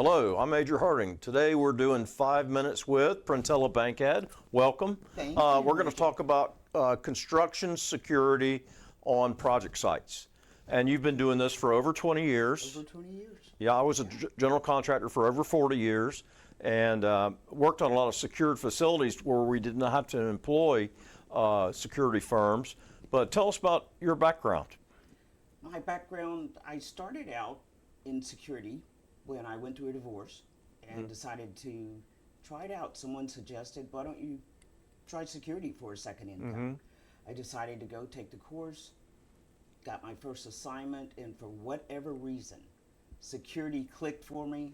Hello, I'm Major Harding. Today we're doing 5 Minutes with Printella Bankhead. Welcome. Thank you. We're going to talk about construction security on project sites. And you've been doing this for over 20 years. Over 20 years. Yeah, I was a general contractor for over 40 years and worked on a lot of secured facilities where we did not have to employ security firms. But tell us about your background. My background, I started out in security when I went through a divorce and decided to try it out. Someone suggested, why don't you try security for a second income? I decided to go take the course, got my first assignment, and for whatever reason, security clicked for me.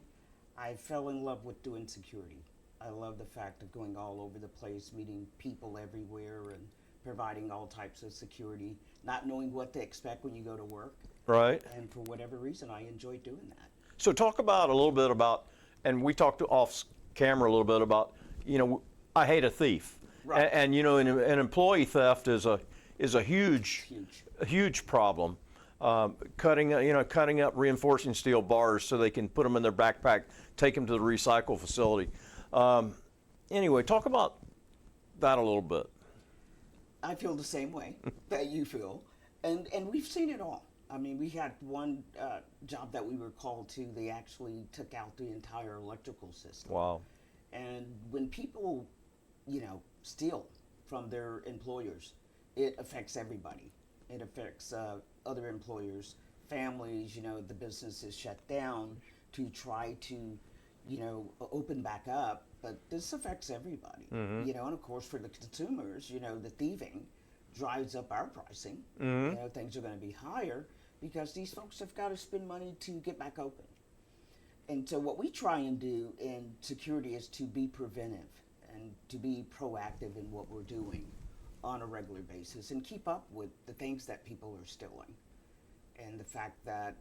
I fell in love with doing security. I love the fact of going all over the place, meeting people everywhere, and providing all types of security, not knowing what to expect when you go to work. Right. And for whatever reason, I enjoyed doing that. So talk about a little bit about, and we talked off camera a little bit about, I hate a thief. Right. And an employee theft is a huge problem. Cutting up reinforcing steel bars so they can put them in their backpack, take them to the recycle facility. Anyway, talk about that a little bit. I feel the same way that you feel, and we've seen it all. I mean, we had one job that we were called to. They actually took out the entire electrical system. Wow. And when people, steal from their employers, it affects everybody. It affects other employers, families. The business is shut down to try to, open back up. But this affects everybody. And of course, for the consumers, the thieving drives up our pricing. Things are going to be higher because these folks have got to spend money to get back open. And so what we try and do in security is to be preventive and to be proactive in what we're doing on a regular basis and keep up with the things that people are stealing. And the fact that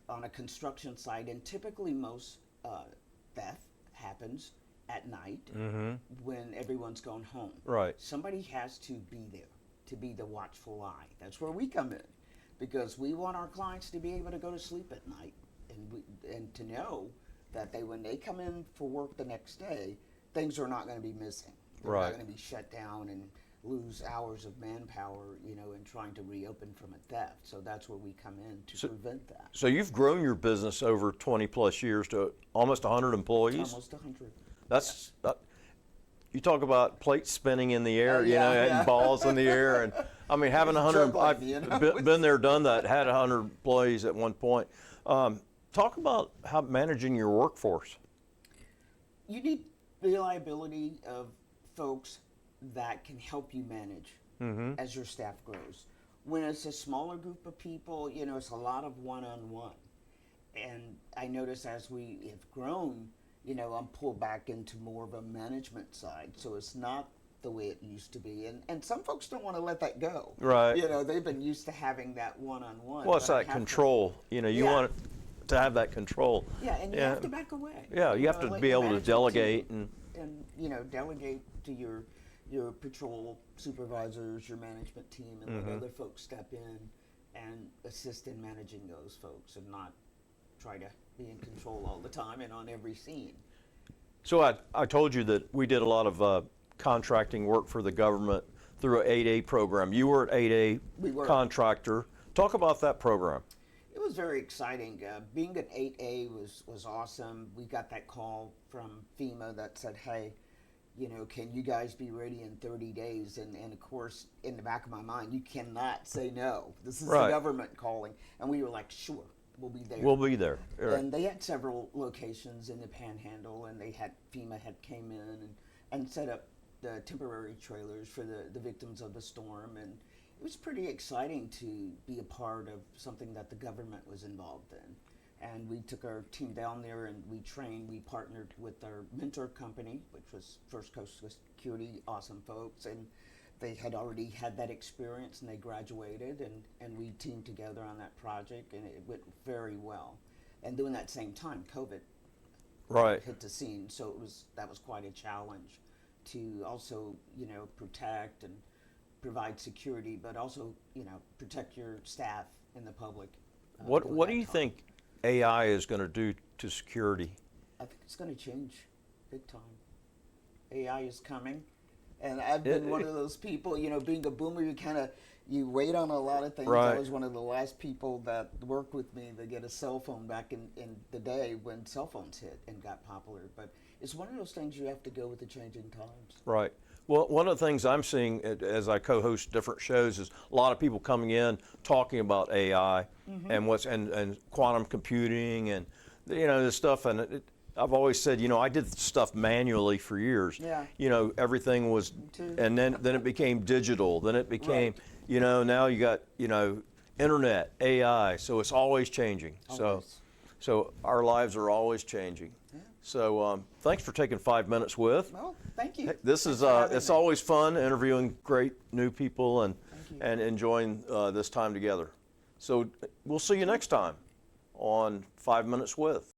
on a construction site, and typically most theft happens at night when everyone's gone home. Right. Somebody has to be there to be the watchful eye. That's where we come in, because we want our clients to be able to go to sleep at night and to know that when they come in for work the next day, things are not going to be missing. They're not going to be shut down and lose hours of manpower, in trying to reopen from a theft. So that's where we come in to prevent that. So you've grown your business over 20 plus years to almost 100 employees? Almost 100. That's you talk about plates spinning in the air, and balls in the air, and I mean having 100. I've been there, done that. Had 100 employees at one point. Talk about how managing your workforce. You need reliability of folks that can help you manage as your staff grows. When it's a smaller group of people, it's a lot of one-on-one. And I notice as we have grown, I'm pulled back into more of a management side. So it's not the way it used to be. And some folks don't want to let that go. Right. They've been used to having that one-on-one. Well, it's that control. You want to have that control. Yeah, and you have to back away. Yeah, you have to be able to delegate. And delegate to your patrol supervisors, your management team, and let other folks step in and assist in managing those folks and not try to be in control all the time and on every scene. So I told you that we did a lot of contracting work for the government through an 8A program. You were an 8A contractor. Talk about that program. It was very exciting. Being an 8A was awesome. We got that call from FEMA that said, hey, can you guys be ready in 30 days? And of course, in the back of my mind, you cannot say no. This is the government calling. And we were like, sure, we'll be there. We'll be there. Right. And they had several locations in the Panhandle, and FEMA had came in and set up the temporary trailers for the victims of the storm. And it was pretty exciting to be a part of something that the government was involved in. And we took our team down there and we trained. We partnered with our mentor company, which was First Coast Security, awesome folks. And they had already had that experience and they graduated, and we teamed together on that project, and it went very well. And during that same time, COVID hit the scene. So that was quite a challenge to also, protect and provide security, but also, protect your staff and the public. What do you think AI is going to do to security? I think it's going to change big time. AI is coming, and I've been one of those people. You know, being a boomer, you wait on a lot of things. Right. I was one of the last people that worked with me to get a cell phone back in the day when cell phones hit and got popular. But it's one of those things you have to go with the changing times. Right. Well, one of the things I'm seeing as I co-host different shows is a lot of people coming in talking about AI and quantum computing and this stuff. And I've always said, I did stuff manually for years. Yeah. Everything was, and then it became digital. Then it became, now you got, internet, AI. So it's always changing. Always. So our lives are always changing. Yeah. So thanks for taking 5 minutes with. Well, thank you. This is it's always fun interviewing great new people and enjoying this time together. So we'll see you next time on 5 Minutes With.